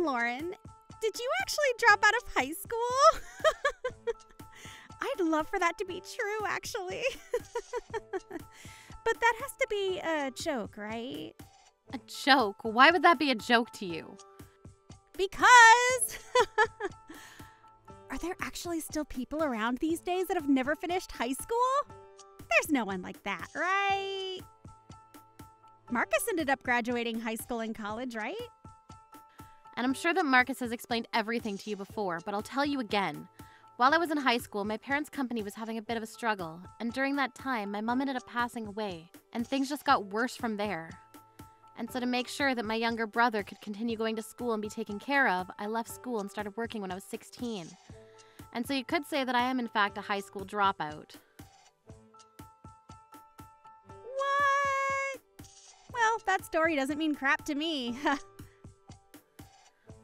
Lauren. Did you actually drop out of high school? I'd love for that to be true, actually. But that has to be a joke, right? A joke? Why would that be a joke to you? Because are there actually still people around these days that have never finished high school? There's no one like that, right? Marcus ended up graduating high school and college, right? And I'm sure that Marcus has explained everything to you before, but I'll tell you again. While I was in high school, my parents' company was having a bit of a struggle, and during that time, my mom ended up passing away, and things just got worse from there. And so to make sure that my younger brother could continue going to school and be taken care of, I left school and started working when I was 16. And so you could say that I am in fact a high school dropout. What? Well, that story doesn't mean crap to me.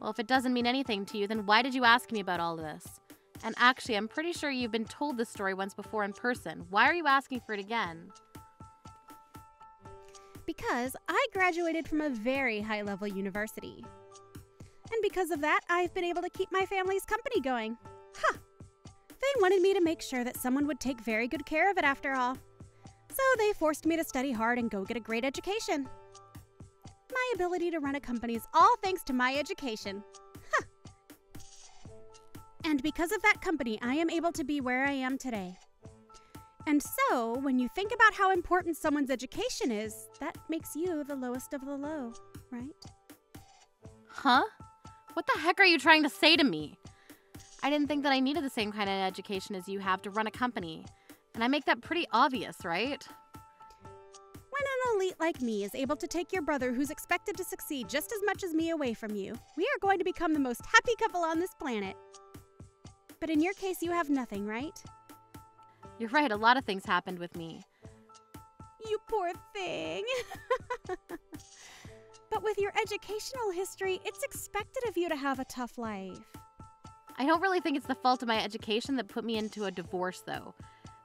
Well, if it doesn't mean anything to you, then why did you ask me about all of this? And actually, I'm pretty sure you've been told this story once before in person. Why are you asking for it again? Because I graduated from a very high-level university. And because of that, I've been able to keep my family's company going. They wanted me to make sure that someone would take very good care of it after all. So they forced me to study hard and go get a great education. My ability to run a company is all thanks to my education. And because of that company, I am able to be where I am today. And so, when you think about how important someone's education is, that makes you the lowest of the low, right? Huh? What the heck are you trying to say to me? I didn't think that I needed the same kind of education as you have to run a company. And I make that pretty obvious, right? When an elite like me is able to take your brother who's expected to succeed just as much as me away from you, we are going to become the most happy couple on this planet. But in your case, you have nothing, right? You're right, a lot of things happened with me. You poor thing. But with your educational history, it's expected of you to have a tough life. I don't really think it's the fault of my education that put me into a divorce, though.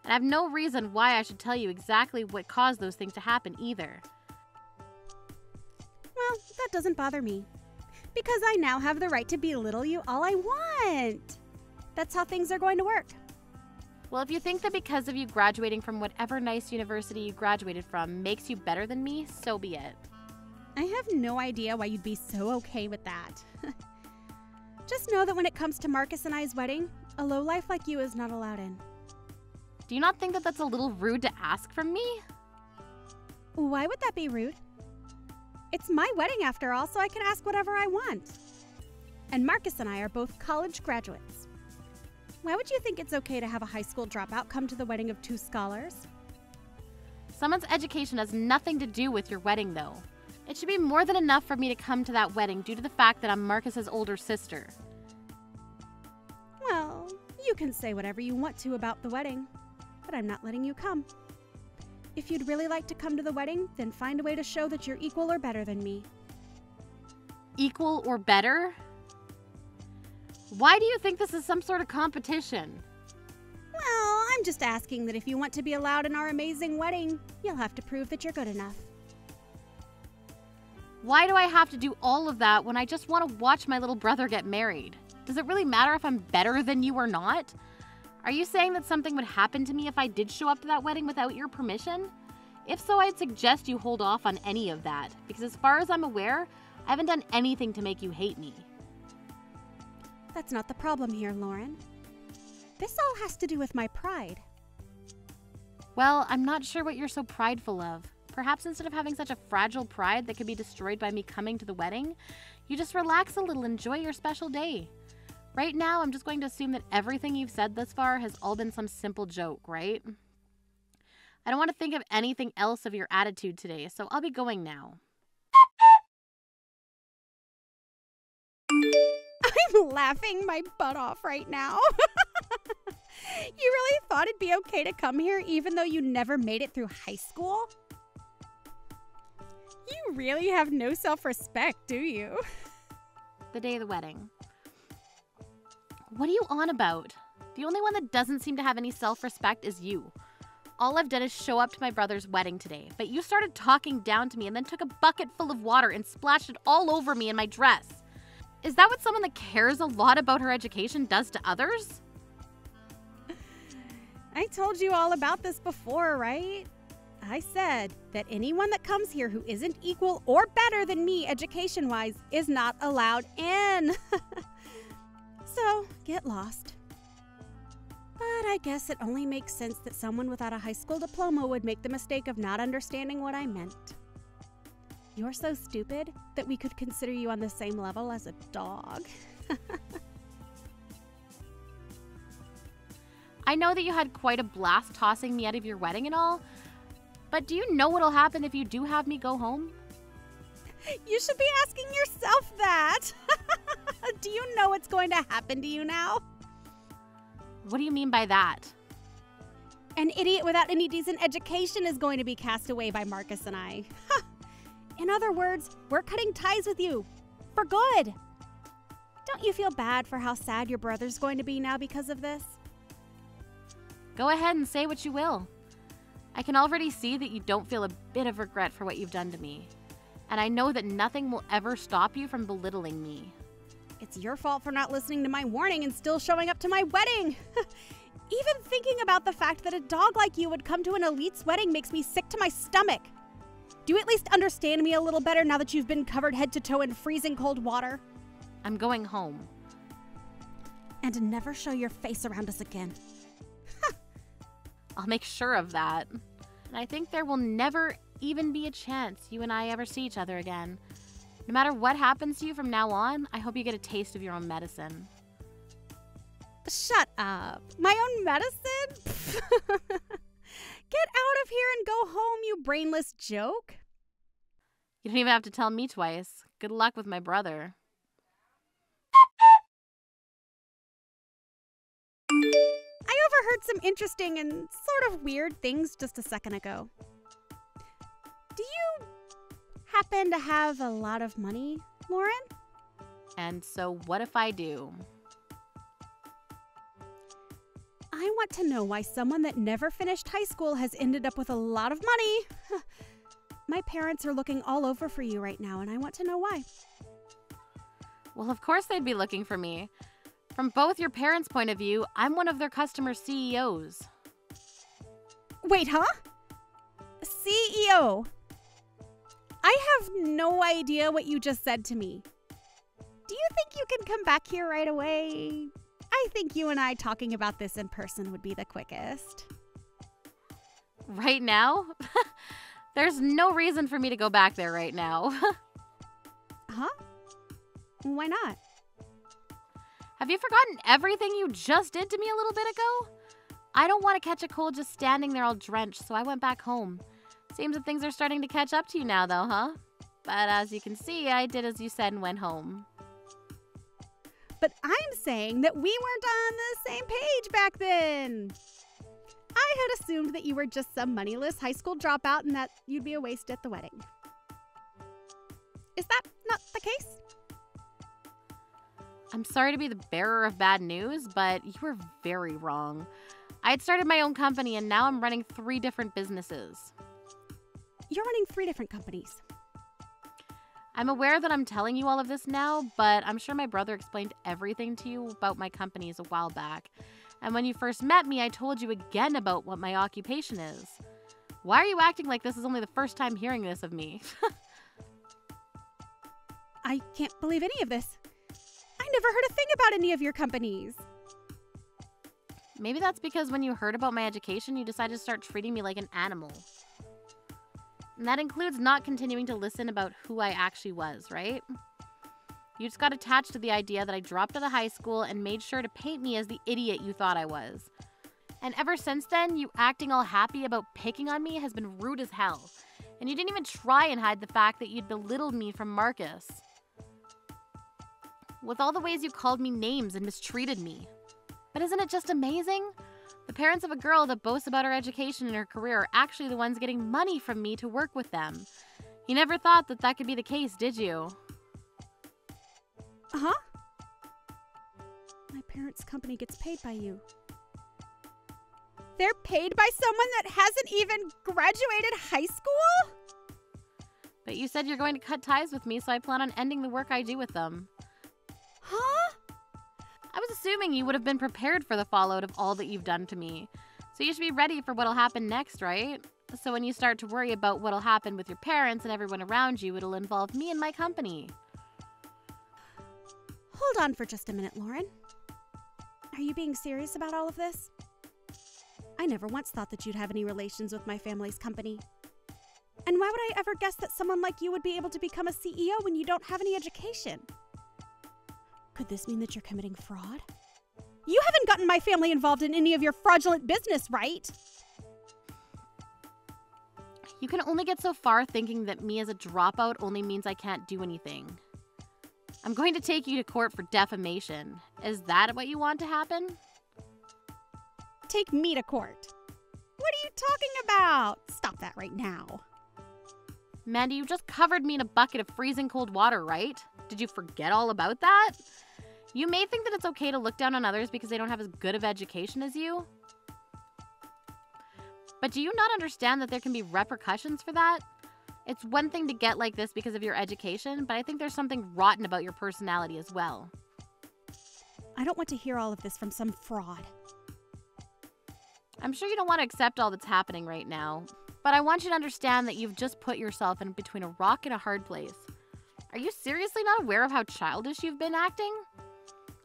And I have no reason why I should tell you exactly what caused those things to happen either. Well, that doesn't bother me. Because I now have the right to belittle you all I want. That's how things are going to work. Well, if you think that because of you graduating from whatever nice university you graduated from makes you better than me, so be it. I have no idea why you'd be so okay with that. Just know that when it comes to Marcus and I's wedding, a lowlife like you is not allowed in. Do you not think that that's a little rude to ask from me? Why would that be rude? It's my wedding after all, so I can ask whatever I want. And Marcus and I are both college graduates. Why would you think it's okay to have a high school dropout come to the wedding of two scholars? Someone's education has nothing to do with your wedding, though. It should be more than enough for me to come to that wedding due to the fact that I'm Marcus's older sister. Well, you can say whatever you want to about the wedding, but I'm not letting you come. If you'd really like to come to the wedding, then find a way to show that you're equal or better than me. Equal or better? Why do you think this is some sort of competition? Well, I'm just asking that if you want to be allowed in our amazing wedding, you'll have to prove that you're good enough. Why do I have to do all of that when I just want to watch my little brother get married? Does it really matter if I'm better than you or not? Are you saying that something would happen to me if I did show up to that wedding without your permission? If so, I'd suggest you hold off on any of that, because as far as I'm aware, I haven't done anything to make you hate me. That's not the problem here, Lauren. This all has to do with my pride. Well, I'm not sure what you're so prideful of. Perhaps instead of having such a fragile pride that could be destroyed by me coming to the wedding, you just relax a little and enjoy your special day. Right now, I'm just going to assume that everything you've said thus far has all been some simple joke, right? I don't want to think of anything else of your attitude today, so I'll be going now. I'm laughing my butt off right now. You really thought it'd be okay to come here even though you never made it through high school? You really have no self-respect, do you? The day of the wedding. What are you on about? The only one that doesn't seem to have any self-respect is you. All I've done is show up to my brother's wedding today, but you started talking down to me and then took a bucket full of water and splashed it all over me and my dress. Is that what someone that cares a lot about her education does to others? I told you all about this before, right? I said that anyone that comes here who isn't equal or better than me education-wise is not allowed in. So, get lost. But I guess it only makes sense that someone without a high school diploma would make the mistake of not understanding what I meant. You're so stupid that we could consider you on the same level as a dog. I know that you had quite a blast tossing me out of your wedding and all, but do you know what'll happen if you do have me go home? You should be asking yourself that. Do you know what's going to happen to you now? What do you mean by that? An idiot without any decent education is going to be cast away by Marcus and I. In other words, we're cutting ties with you. For good. Don't you feel bad for how sad your brother's going to be now because of this? Go ahead and say what you will. I can already see that you don't feel a bit of regret for what you've done to me. And I know that nothing will ever stop you from belittling me. It's your fault for not listening to my warning and still showing up to my wedding. Even thinking about the fact that a dog like you would come to an elite's wedding makes me sick to my stomach. Do you at least understand me a little better now that you've been covered head to toe in freezing cold water? I'm going home. And never show your face around us again. I'll make sure of that. And I think there will never even be a chance you and I ever see each other again. No matter what happens to you from now on, I hope you get a taste of your own medicine. Shut up. My own medicine? Get out of here and go home, you brainless joke. You don't even have to tell me twice. Good luck with my brother. I overheard some interesting and sort of weird things just a second ago. Do you happen to have a lot of money, Lauren? And so what if I do? I want to know why someone that never finished high school has ended up with a lot of money. My parents are looking all over for you right now, and I want to know why. Well, of course they'd be looking for me. From both your parents' point of view, I'm one of their customer CEOs. Wait, huh? CEO? I have no idea what you just said to me. Do you think you can come back here right away? I think you and I talking about this in person would be the quickest. Right now? There's no reason for me to go back there right now. Huh? Why not? Have you forgotten everything you just did to me a little bit ago? I don't want to catch a cold just standing there all drenched, so I went back home. Seems that things are starting to catch up to you now, though, huh? But as you can see, I did as you said and went home. But I'm saying that we weren't on the same page back then. I had assumed that you were just some moneyless high school dropout and that you'd be a waste at the wedding. Is that not the case? I'm sorry to be the bearer of bad news, but you were very wrong. I had started my own company and now I'm running 3 different businesses. You're running 3 different companies. I'm aware that I'm telling you all of this now, but I'm sure my brother explained everything to you about my companies a while back. And when you first met me, I told you again about what my occupation is. Why are you acting like this is only the first time hearing this of me? I can't believe any of this. I never heard a thing about any of your companies. Maybe that's because when you heard about my education, you decided to start treating me like an animal. And that includes not continuing to listen about who I actually was, right? You just got attached to the idea that I dropped out of high school and made sure to paint me as the idiot you thought I was. And ever since then, you acting all happy about picking on me has been rude as hell. And you didn't even try and hide the fact that you'd belittled me from Marcus. With all the ways you called me names and mistreated me. But isn't it just amazing? The parents of a girl that boasts about her education and her career are actually the ones getting money from me to work with them. You never thought that that could be the case, did you? Uh-huh. My parents' company gets paid by you. They're paid by someone that hasn't even graduated high school? But you said you're going to cut ties with me, so I plan on ending the work I do with them. was assuming you would have been prepared for the fallout of all that you've done to me. So you should be ready for what'll happen next, right? So when you start to worry about what'll happen with your parents and everyone around you, it'll involve me and my company. Hold on for just a minute, Lauren. Are you being serious about all of this? I never once thought that you'd have any relations with my family's company. And why would I ever guess that someone like you would be able to become a CEO when you don't have any education? Could this mean that you're committing fraud? You haven't gotten my family involved in any of your fraudulent business, right? You can only get so far thinking that me as a dropout only means I can't do anything. I'm going to take you to court for defamation. Is that what you want to happen? Take me to court. What are you talking about? Stop that right now. Mandy, you just covered me in a bucket of freezing cold water, right? Did you forget all about that? You may think that it's okay to look down on others because they don't have as good of education as you. But do you not understand that there can be repercussions for that? It's one thing to get like this because of your education, but I think there's something rotten about your personality as well. I don't want to hear all of this from some fraud. I'm sure you don't want to accept all that's happening right now, but I want you to understand that you've just put yourself in between a rock and a hard place. Are you seriously not aware of how childish you've been acting?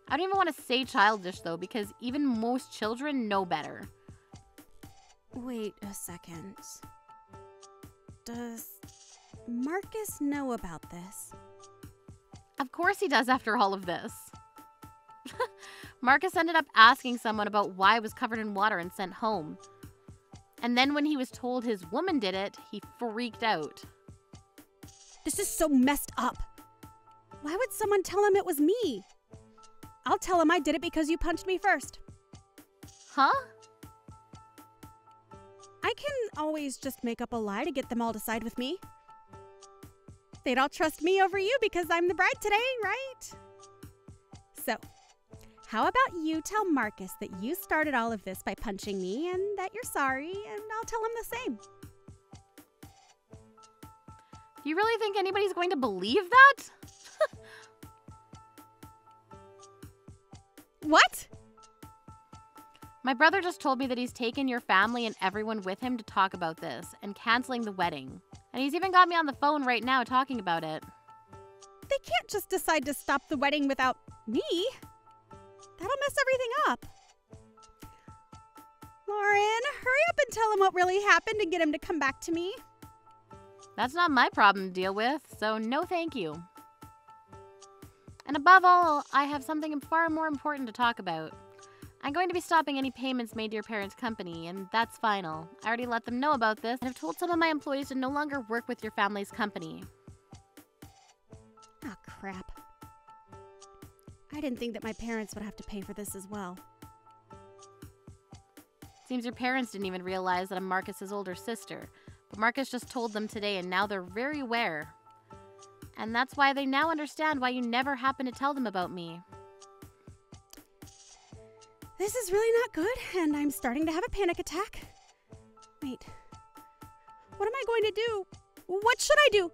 I don't even want to say childish though, because even most children know better. Wait a second. Does Marcus know about this? Of course he does after all of this. Marcus ended up asking someone about why it was covered in water and sent home. And then when he was told his woman did it, he freaked out. This is so messed up. Why would someone tell him it was me? I'll tell him I did it because you punched me first. Huh? I can always just make up a lie to get them all to side with me. They'd all trust me over you because I'm the bride today, right? So, how about you tell Marcus that you started all of this by punching me and that you're sorry, and I'll tell him the same. Do you really think anybody's going to believe that? What? My brother just told me that he's taken your family and everyone with him to talk about this and canceling the wedding. And he's even got me on the phone right now talking about it. They can't just decide to stop the wedding without me. That'll mess everything up. Lauren, hurry up and tell him what really happened and get him to come back to me. That's not my problem to deal with, so no thank you. And above all, I have something far more important to talk about. I'm going to be stopping any payments made to your parents' company, and that's final. I already let them know about this, and I've told some of my employees to no longer work with your family's company. Oh, crap. I didn't think that my parents would have to pay for this as well. Seems your parents didn't even realize that I'm Marcus's older sister, but Marcus just told them today, and now they're very aware. And that's why they now understand why you never happened to tell them about me. This is really not good, and I'm starting to have a panic attack. Wait. What am I going to do? What should I do?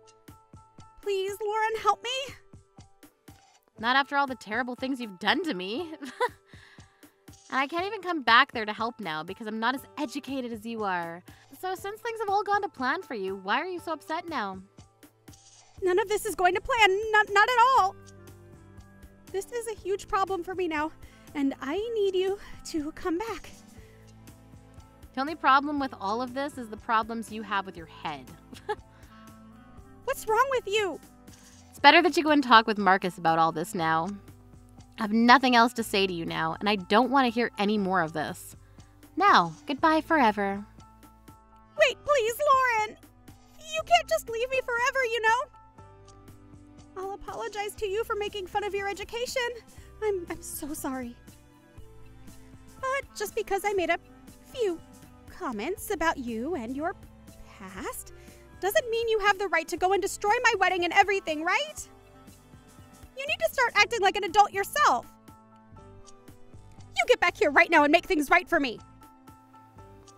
Please, Lauren, help me. Not after all the terrible things you've done to me. And I can't even come back there to help now because I'm not as educated as you are. So since things have all gone to plan for you, why are you so upset now? None of this is going to plan. Not at all. This is a huge problem for me now, and I need you to come back. The only problem with all of this is the problems you have with your head. What's wrong with you? It's better that you go and talk with Marcus about all this now. I have nothing else to say to you now, and I don't want to hear any more of this. Now, goodbye forever. Wait, please, Lauren. You can't just leave me forever, you know? I'll apologize to you for making fun of your education. I'm so sorry. But just because I made a few comments about you and your past doesn't mean you have the right to go and destroy my wedding and everything, right? You need to start acting like an adult yourself. You get back here right now and make things right for me.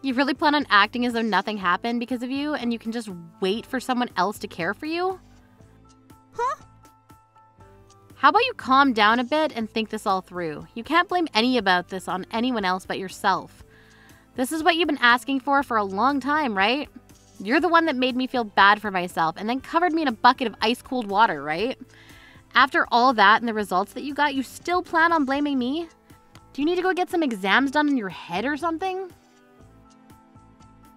You really plan on acting as though nothing happened because of you and you can just wait for someone else to care for you? Huh? How about you calm down a bit and think this all through? You can't blame any about this on anyone else but yourself. This is what you've been asking for a long time, right? You're the one that made me feel bad for myself and then covered me in a bucket of ice-cold water, right? After all that and the results that you got, you still plan on blaming me? Do you need to go get some exams done in your head or something?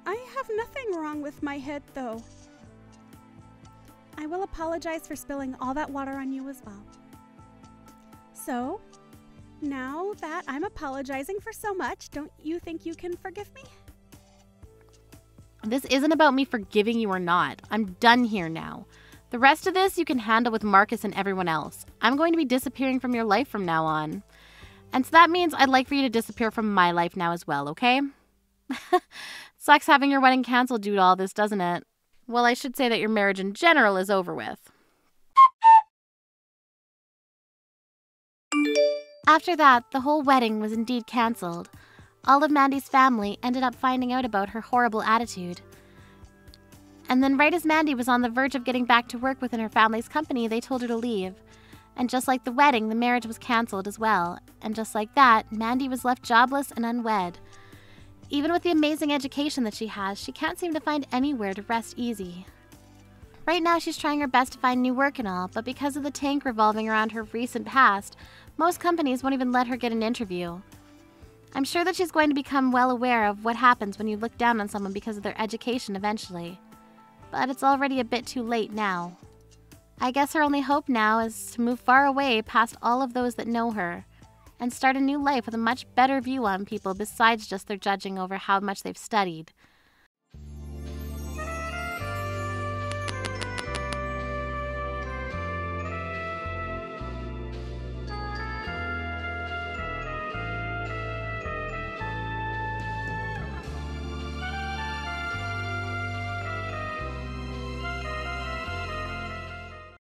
I have nothing wrong with my head, though. I will apologize for spilling all that water on you as well. So, now that I'm apologizing for so much, don't you think you can forgive me? This isn't about me forgiving you or not. I'm done here now. The rest of this you can handle with Marcus and everyone else. I'm going to be disappearing from your life from now on. And so that means I'd like for you to disappear from my life now as well, okay? Sucks having your wedding canceled due to all this, doesn't it? Well, I should say that your marriage in general is over with. After that, the whole wedding was indeed cancelled. All of Mandy's family ended up finding out about her horrible attitude. And then right as Mandy was on the verge of getting back to work within her family's company, they told her to leave. And just like the wedding, the marriage was cancelled as well. And just like that, Mandy was left jobless and unwed. Even with the amazing education that she has, she can't seem to find anywhere to rest easy. Right now, she's trying her best to find new work and all, but because of the tank revolving around her recent past, most companies won't even let her get an interview. I'm sure that she's going to become well aware of what happens when you look down on someone because of their education eventually. But it's already a bit too late now. I guess her only hope now is to move far away past all of those that know her and start a new life with a much better view on people besides just their judging over how much they've studied.